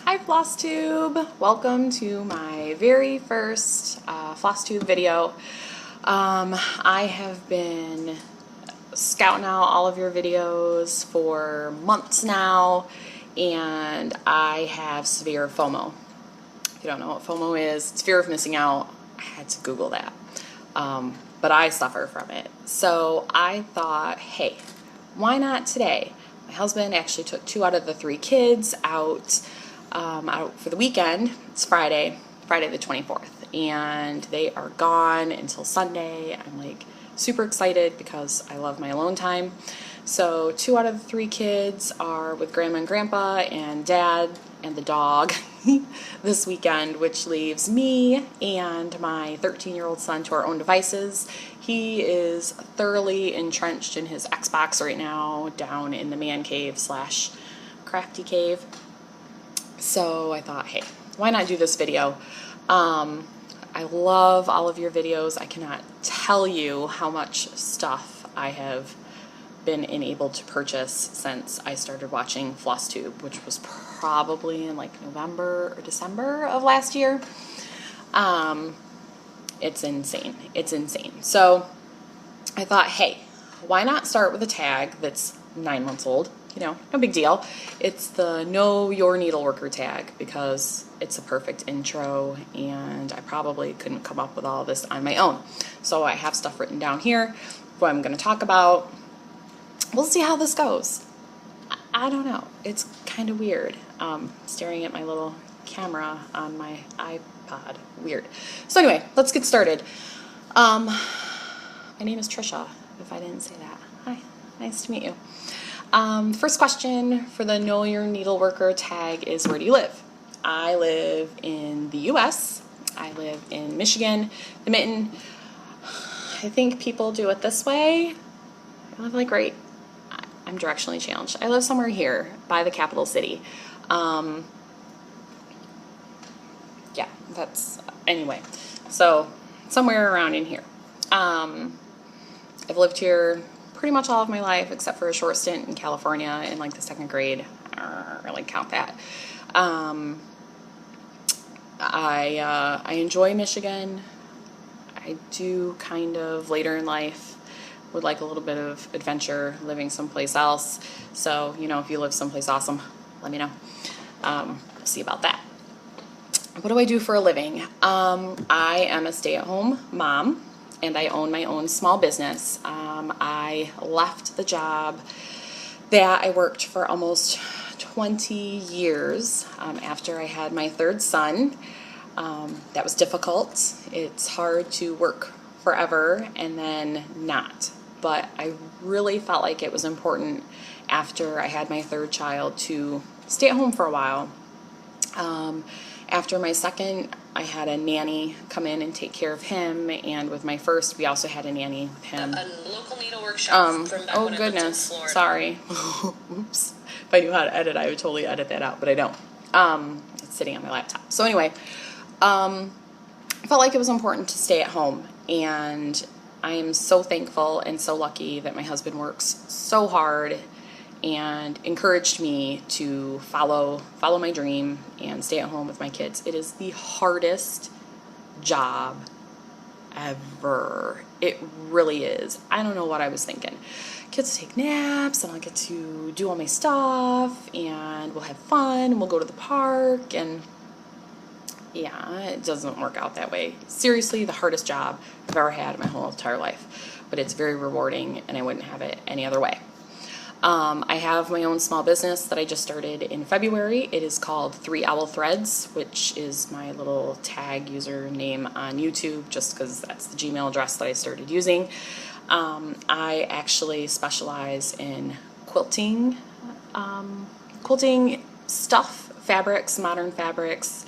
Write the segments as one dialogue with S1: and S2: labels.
S1: Hi FlossTube! Welcome to my very first FlossTube video. I have been scouting out all of your videos for months now, and I have severe FOMO. If you don't know what FOMO is, it's fear of missing out. I had to Google that. But I suffer from it. So I thought, hey, why not today? My husband actually took 2 out of the 3 kids out for the weekend. It's Friday the 24th, and they are gone until Sunday. I'm like super excited because I love my alone time. So 2 out of the 3 kids are with grandma and grandpa and dad and the dog this weekend, which leaves me and my 13-year-old son to our own devices. He is thoroughly entrenched in his Xbox right now, down in the man cave / crafty cave. So I thought, hey, why not do this video? I love all of your videos. I cannot tell you how much stuff I have been enabled to purchase since I started watching FlossTube, which was probably in like November or December of last year. It's insane. It's insane. So I thought, hey, why not start with a tag that's 9 months old? You know, no big deal. It's the Know Your Needleworker tag because it's a perfect intro, and I probably couldn't come up with all this on my own. So I have stuff written down here, what I'm going to talk about. We'll see how this goes. I don't know. It's kind of weird staring at my little camera on my iPod. Weird. So anyway, let's get started. My name is Trisha, if I didn't say that. Hi, nice to meet you. First question for the Know Your Needleworker tag is, where do you live? I live in the U.S. I live in Michigan, the Mitten. I think people do it this way. I live like right, I'm directionally challenged. I live somewhere here by the capital city. Yeah, that's, anyway. So somewhere around in here. I've lived here pretty much all of my life, except for a short stint in California in like the 2nd grade. I don't really count that. I enjoy Michigan. I do kind of later in life would like a little bit of adventure living someplace else. So, you know, if you live someplace awesome, let me know. We'll see about that. What do I do for a living? I am a stay-at-home mom, and I own my own small business. I left the job that I worked for almost 20 years after I had my 3rd son. That was difficult. It's hard to work forever and then not. But I really felt like it was important after I had my 3rd child to stay at home for a while. After my 2nd, I had a nanny come in and take care of him, and with my 1st, we also had a nanny with him. A local needlework shop from back when I lived in Florida. Sorry. Oops. If I knew how to edit, I would totally edit that out, but I don't. It's sitting on my laptop. So anyway, I felt like it was important to stay at home, and I am so thankful and so lucky that my husband works so hard and encouraged me to follow my dream and stay at home with my kids. It is the hardest job ever. It really is. I don't know what I was thinking. Kids take naps, and I'll get to do all my stuff, and we'll have fun, and we'll go to the park, and yeah, it doesn't work out that way. Seriously, the hardest job I've ever had in my whole entire life. But it's very rewarding, and I wouldn't have it any other way. I have my own small business that I just started in February. It is called 3 Owl Threads, which is my little tag username on YouTube, just because that's the Gmail address that I started using. I actually specialize in quilting stuff, fabrics, modern fabrics,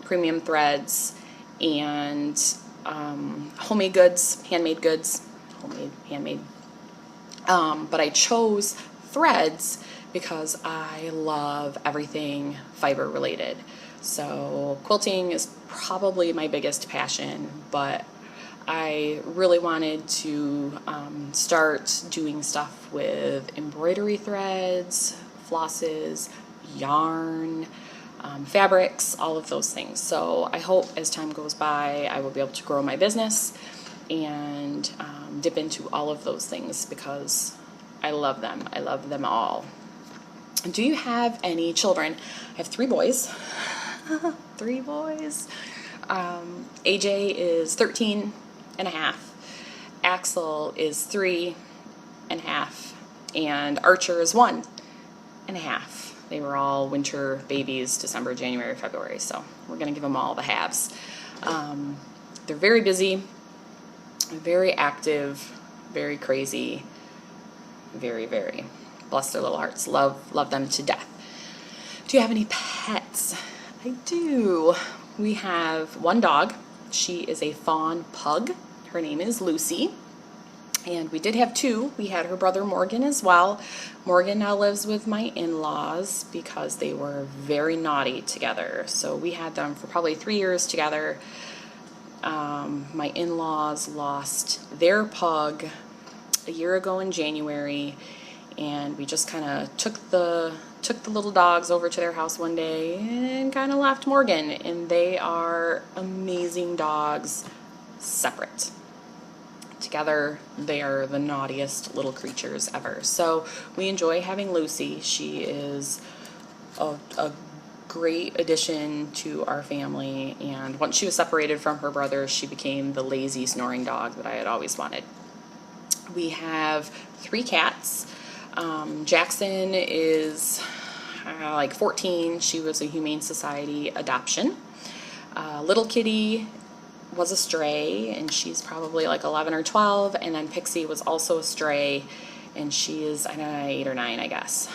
S1: premium threads, and homemade goods, handmade goods, handmade. But I chose threads because I love everything fiber related. So quilting is probably my biggest passion, but I really wanted to start doing stuff with embroidery threads, flosses, yarn, fabrics, all of those things. So I hope as time goes by, I will be able to grow my business and dip into all of those things because I love them. I love them all. Do you have any children? I have 3 boys. 3 boys. AJ is 13 and a half. Axel is 3 and a half. And Archer is 1 and a half. They were all winter babies, December, January, February. So we're going to give them all the halves. They're very busy, very active, very crazy, very, very. Bless their little hearts. Love them to death. Do you have any pets? I do. We have 1 dog. She is a fawn pug. Her name is Lucy. And we did have 2. We had her brother Morgan as well. Morgan now lives with my in-laws because they were very naughty together. So we had them for probably 3 years together. My in-laws lost their pug a year ago in January, and we just kind of took the little dogs over to their house one day and kind of left Morgan. And they are amazing dogs separate. Together, they are the naughtiest little creatures ever. So we enjoy having Lucy. She is a great addition to our family. And once she was separated from her brother, she became the lazy, snoring dog that I had always wanted. We have 3 cats. Jackson is like 14. She was a Humane Society adoption. Little Kitty was a stray, and she's probably like 11 or 12, and then Pixie was also a stray, and she is, I don't know, 8 or 9, I guess.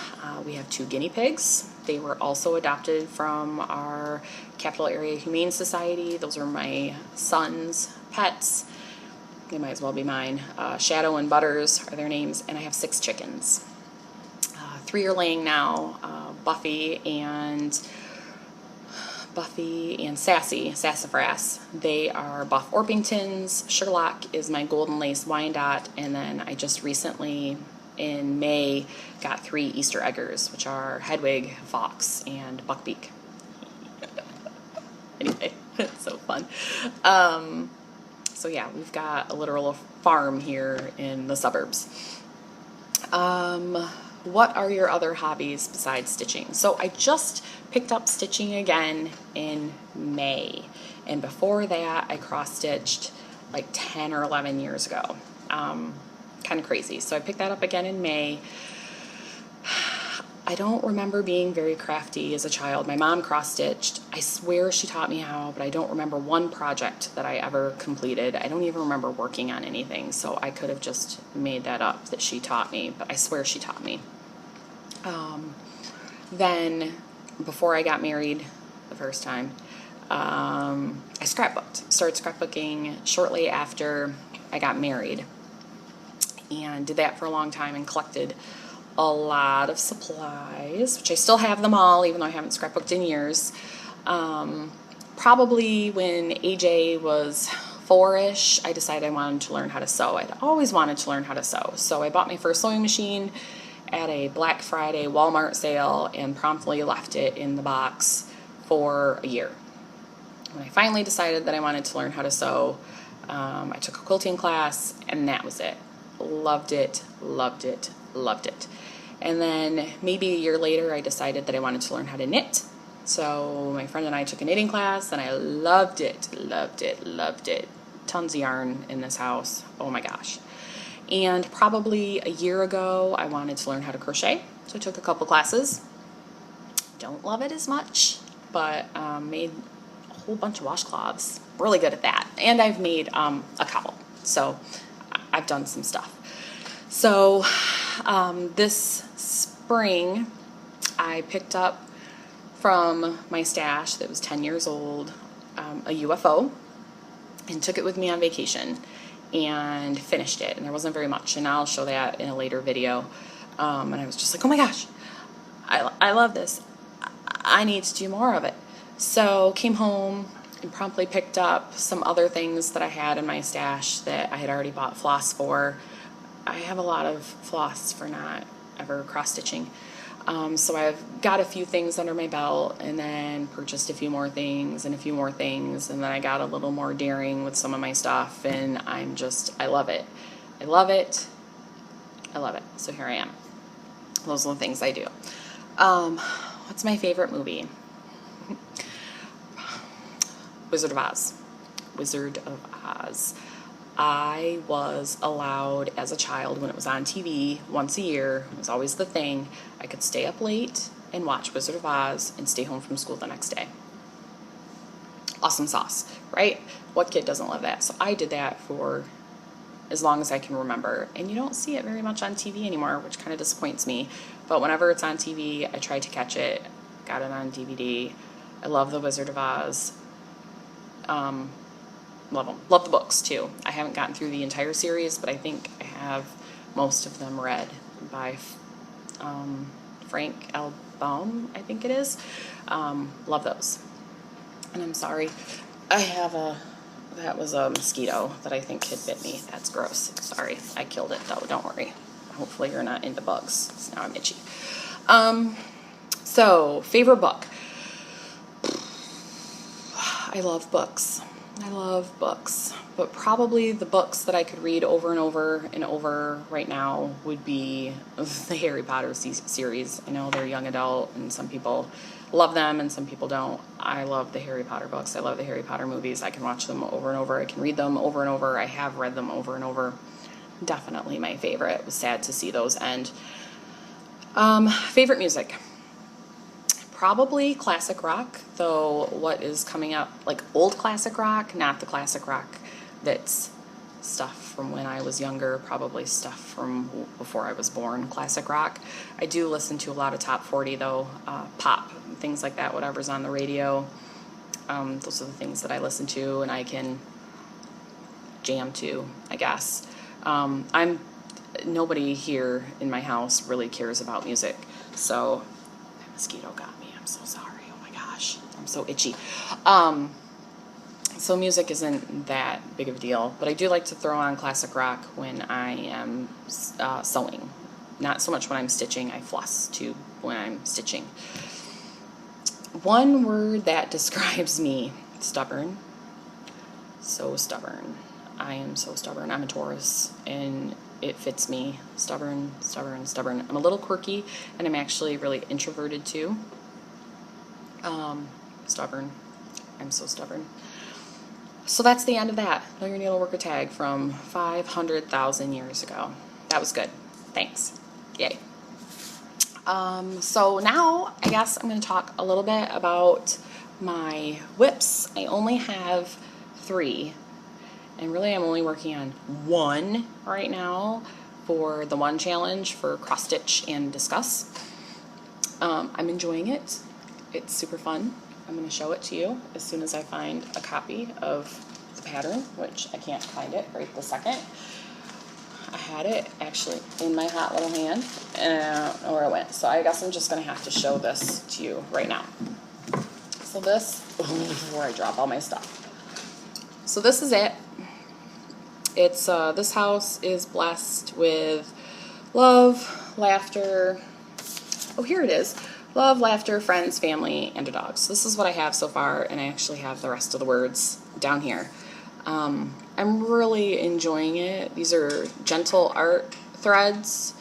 S1: We have 2 guinea pigs. They were also adopted from our Capital Area Humane Society. Those are my son's pets. They might as well be mine. Shadow and Butters are their names, and I have 6 chickens. 3 are laying now, Buffy and Sassafras. They are Buff Orpingtons. Sherlock is my Golden Lace Wyandotte, and then I just recently, in May, got 3 Easter Eggers, which are Hedwig, Fox, and Buckbeak. Anyway, it's so fun. So yeah, we've got a literal farm here in the suburbs. What are your other hobbies besides stitching? So I just picked up stitching again in May. And before that, I cross-stitched like 10 or 11 years ago. Kind of crazy. So I picked that up again in May. I don't remember being very crafty as a child. My mom cross-stitched. I swear she taught me how, but I don't remember one project that I ever completed. I don't even remember working on anything, so I could have just made that up that she taught me, but I swear she taught me. Then, before I got married the first time, I scrapbooked. Started scrapbooking shortly after I got married, and did that for a long time and collected a lot of supplies, which I still have them all, even though I haven't scrapbooked in years. Probably when AJ was 4-ish, I decided I wanted to learn how to sew. I'd always wanted to learn how to sew. So I bought my first sewing machine at a Black Friday Walmart sale and promptly left it in the box for a year. When I finally decided that I wanted to learn how to sew, I took a quilting class, and that was it. Loved it, loved it, loved it. And then maybe a year later, I decided that I wanted to learn how to knit. So my friend and I took a knitting class, and I loved it, loved it, loved it. Tons of yarn in this house. Oh my gosh. And probably a year ago, I wanted to learn how to crochet. So I took a couple classes. Don't love it as much, but made a whole bunch of washcloths. Really good at that. And I've made a cowl. So I've done some stuff. So this spring, I picked up from my stash that was 10 years old a UFO and took it with me on vacation and finished it. And there wasn't very much, and I'll show that in a later video. And I was just like, oh my gosh, I love this. I need to do more of it. So came home and promptly picked up some other things that I had in my stash that I had already bought floss for. I have a lot of floss for not ever cross-stitching. So I've got a few things under my belt, and then purchased a few more things and a few more things, and then I got a little more daring with some of my stuff, and I love it. I love it. I love it. So here I am. Those are the things I do. What's my favorite movie? Wizard of Oz. Wizard of Oz. I was allowed as a child, when it was on TV once a year, it was always the thing, I could stay up late and watch Wizard of Oz and stay home from school the next day. Awesome sauce, right? What kid doesn't love that? So I did that for as long as I can remember. And you don't see it very much on TV anymore, which kind of disappoints me. But whenever it's on TV, I try to catch it. Got it on DVD. I love The Wizard of Oz. Love them. Love the books, too. I haven't gotten through the entire series, but I think I have most of them read by Frank L. Baum, I think it is. Love those. And I'm sorry, that was a mosquito that I think had bit me. That's gross. Sorry, I killed it, though. Don't worry. Hopefully you're not into bugs, 'cause now I'm itchy. So, favorite book. I love books. I love books, but probably the books that I could read over and over and over right now would be the Harry Potter series. I know they're young adult, and some people love them and some people don't. I love the Harry Potter books. I love the Harry Potter movies. I can watch them over and over. I can read them over and over. I have read them over and over. Definitely my favorite. It was sad to see those end. Favorite music. Probably classic rock, though what is coming up, like old classic rock, not the classic rock that's stuff from when I was younger, probably stuff from before I was born, classic rock. I do listen to a lot of top 40, though, pop, things like that, whatever's on the radio. Those are the things that I listen to and I can jam to, I guess. Nobody here in my house really cares about music, so that mosquito got me. I'm so sorry. Oh my gosh. I'm so itchy. So music isn't that big of a deal, but I do like to throw on classic rock when I am sewing. Not so much when I'm stitching. I floss too when I'm stitching. One word that describes me: stubborn. So stubborn. I am so stubborn. I'm a Taurus, and it fits me. Stubborn, stubborn, stubborn. I'm a little quirky, and I'm actually really introverted too. Stubborn. I'm so stubborn. So that's the end of that. Know Your Needle, Work a Tag from 500,000 years ago. That was good. Thanks. Yay. So now I guess I'm going to talk a little bit about my whips. I only have 3. And really I'm only working on 1 right now for the 1 challenge for cross stitch and discuss. I'm enjoying it. It's super fun. I'm going to show it to you as soon as I find a copy of the pattern, which I can't find it right this second. I had it actually in my hot little hand, and I don't know where it went. So I guess I'm just going to have to show this to you right now. So this, before I drop all my stuff. So this is it. It's, this house is blessed with love, laughter. Oh, here it is. Love, laughter, friends, family, and a dog. So this is what I have so far, and I actually have the rest of the words down here. I'm really enjoying it. These are gentle art threads,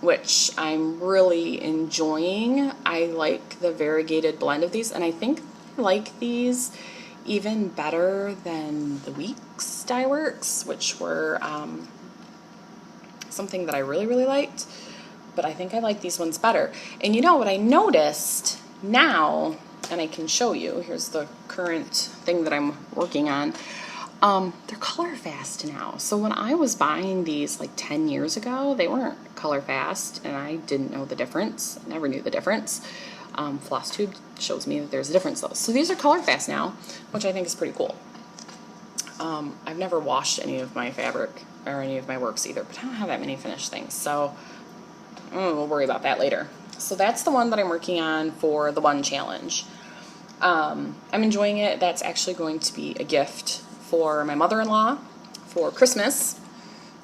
S1: which I'm really enjoying. I like the variegated blend of these, and I think I like these even better than the Weeks Dye Works, which were something that I really, really liked. But I think I like these ones better. And you know what I noticed now, and I can show you, here's the current thing that I'm working on. They're color fast now. So when I was buying these like 10 years ago, they weren't color fast, and I didn't know the difference. I never knew the difference. Floss Tube shows me that there's a difference though. So these are color fast now, which I think is pretty cool. I've never washed any of my fabric or any of my works either, but I don't have that many finished things. So we'll worry about that later. So that's the one that I'm working on for the 1 challenge. I'm enjoying it. That's actually going to be a gift for my mother-in-law for Christmas.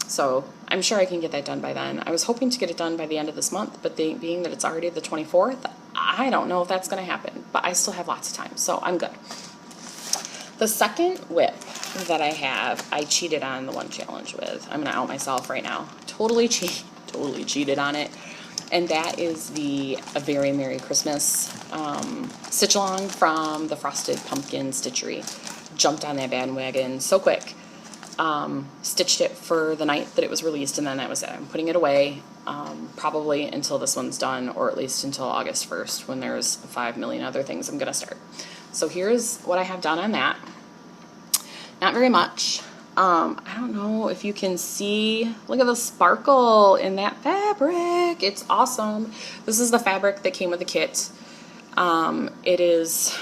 S1: So I'm sure I can get that done by then. I was hoping to get it done by the end of this month, but being that it's already the 24th, I don't know if that's going to happen, but I still have lots of time, so I'm good. The second whip that I have, I cheated on the one challenge with. I'm going to out myself right now. Totally cheated on it. And that is the A Very Merry Christmas stitch along from the Frosted Pumpkin Stitchery. Jumped on that bandwagon so quick. Stitched it for the night that it was released, and then that was it. I'm putting it away probably until this one's done, or at least until August 1st, when there's 5 million other things I'm going to start. So here's what I have done on that. Not very much. I don't know if you can see, look at the sparkle in that fabric. It's awesome. This is the fabric that came with the kit. It is,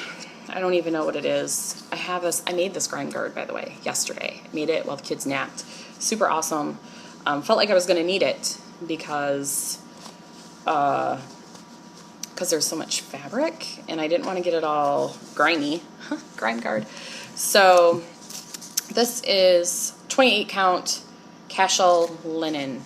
S1: I don't even know what it is. I made this grime guard, by the way, yesterday. I made it while the kids napped. Super awesome. Felt like I was going to need it because there's so much fabric, and I didn't want to get it all grimy. Grime guard. So this is 28 count Cashel linen.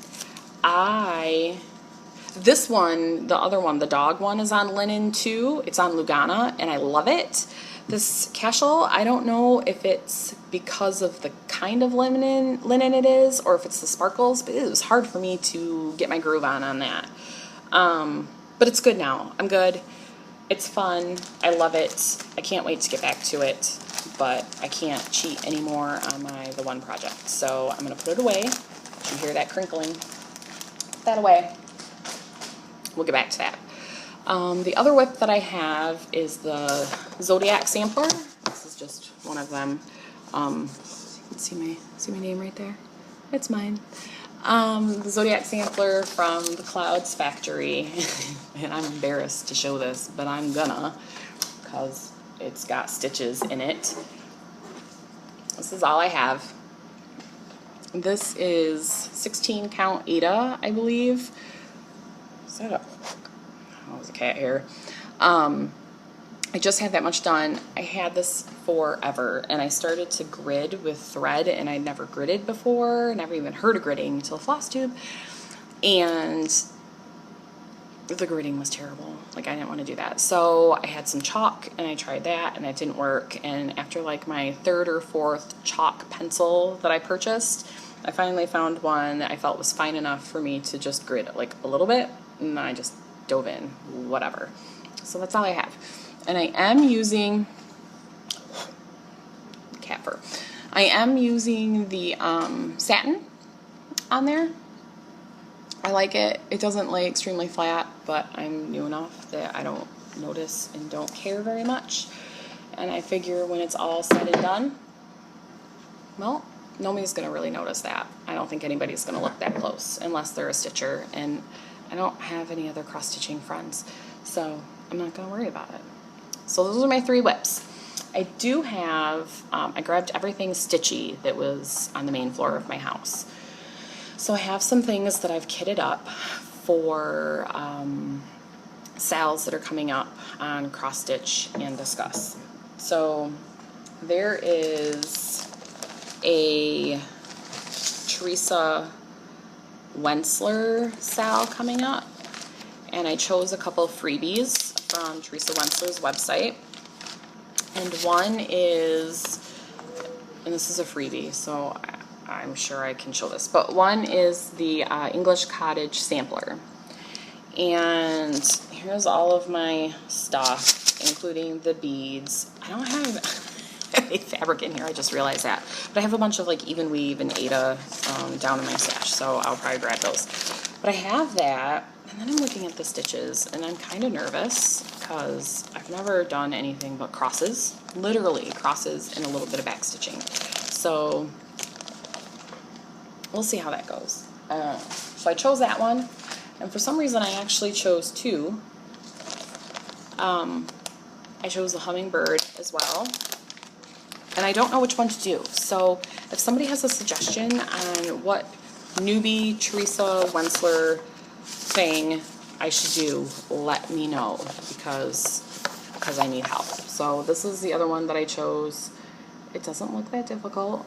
S1: This one, the other one, the dog one, is on linen too. It's on Lugana, and I love it. This Cashel, I don't know if it's because of the kind of linen it is, or if it's the sparkles, but it was hard for me to get my groove on that. But it's good now. I'm good. It's fun. I love it. I can't wait to get back to it, but I can't cheat anymore on the one project. So I'm going to put it away. You hear that crinkling. Put that away. We'll get back to that. The other whip that I have is the Zodiac Sampler. This is just one of them. You can see my name right there. It's mine. The Zodiac Sampler from the Clouds Factory. And I'm embarrassed to show this, but I'm gonna, because it's got stitches in it. This is all I have. This is 16 count Aida, I believe. Is that there's a cat here. I just had that much done. I had this forever, and I started to grid with thread, and I'd never gridded before, never even heard of gridding until floss tube, and the gridding was terrible. Like, I didn't want to do that. So I had some chalk, and I tried that, and it didn't work. And after like my third or fourth chalk pencil that I purchased, I finally found one that I felt was fine enough for me to just grid like a little bit, and I just dove in, whatever. So that's all I have. And I am using cat fur. I am using the satin on there. I like it. It doesn't lay extremely flat, but I'm new enough that I don't notice and don't care very much. And I figure when it's all said and done, well, nobody's going to really notice that. I don't think anybody's going to look that close unless they're a stitcher, and I don't have any other cross-stitching friends, so I'm not going to worry about it. So those are my 3 whips. I do have, I grabbed everything stitchy that was on the main floor of my house. So I have some things that I've kitted up for sales that are coming up on Cross Stitch and Discuss. So there is a Teresa Wensler sale coming up, and I chose a couple freebies from Teresa Wensler's website, and one is, and this is a freebie, so I'm sure I can show this, but one is the English Cottage Sampler, and here's all of my stuff, including the beads. I don't have any fabric in here, I just realized that, but I have a bunch of like Even Weave and Aida down in my stash, so I'll probably grab those. But I have that, and then I'm looking at the stitches, and I'm kind of nervous because I've never done anything but crosses, literally crosses and a little bit of back stitching. So we'll see how that goes. So I chose that one, and for some reason I actually chose 2. I chose the hummingbird as well, and I don't know which one to do. So if somebody has a suggestion on what newbie Teresa Wensler thing I should do, let me know, because I need help. So this is the other one that I chose. It doesn't look that difficult,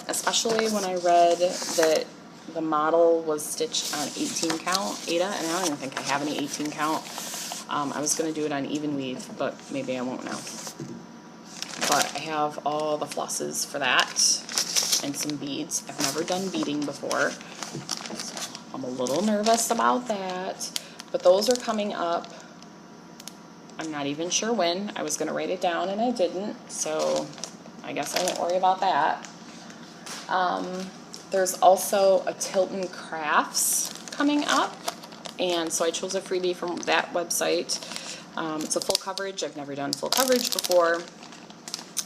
S1: especially when I read that The model was stitched on 18 count, Ada, and I don't even think I have any 18 count. I was going to do it on even weave, but maybe I won't now. But I have all the flosses for that and some beads. I've never done beading before, so I'm a little nervous about that. But those are coming up. I'm not even sure when. I was going to write it down and I didn't, so I guess I won't worry about that. There's also a Tilton Crafts coming up, and so I chose a freebie from that website. It's a full coverage. I've never done full coverage before,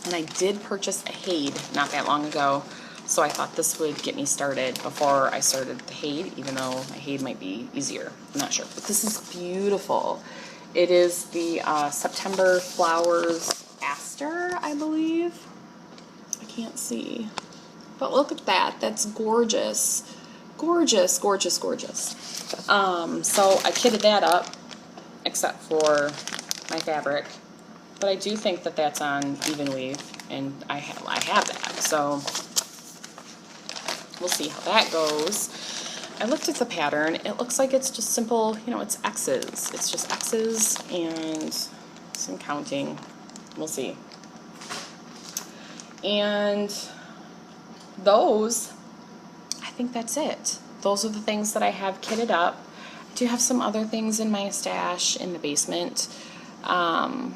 S1: and I did purchase a Haid not that long ago, so I thought this would get me started before I started the Haid, even though my Haid might be easier. I'm not sure, but this is beautiful. It is the September Flowers Aster, I believe. I can't see. But look at that. That's gorgeous. Gorgeous, gorgeous, gorgeous. So I kitted that up, except for my fabric. But I do think that that's on even weave, and I have that. So we'll see how that goes. I looked at the pattern. It looks like it's just simple, you know, it's X's. It's just X's and some counting. We'll see. And those, I think that's it. Those are the things that I have kitted up. I do have some other things in my stash in the basement. I'll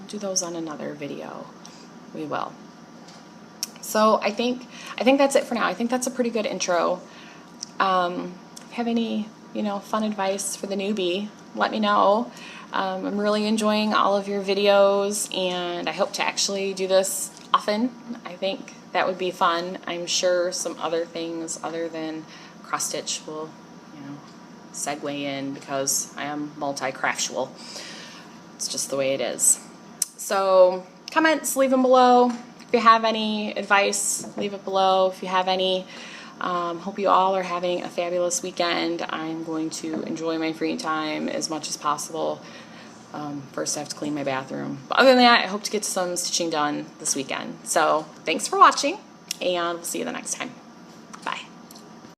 S1: do those on another video. We will. So I think that's it for now. I think that's a pretty good intro. If you have any, you know, fun advice for the newbie, let me know. I'm really enjoying all of your videos, and I hope to actually do this often. I think that would be fun. I'm sure some other things other than cross stitch will, you know, segue in, because I am multi-craftual. It's just the way it is. So comments, leave them below. If you have any advice, leave it below. If you have any, hope you all are having a fabulous weekend. I'm going to enjoy my free time as much as possible. First I have to clean my bathroom. But other than that, I hope to get some stitching done this weekend. So thanks for watching, and we'll see you the next time.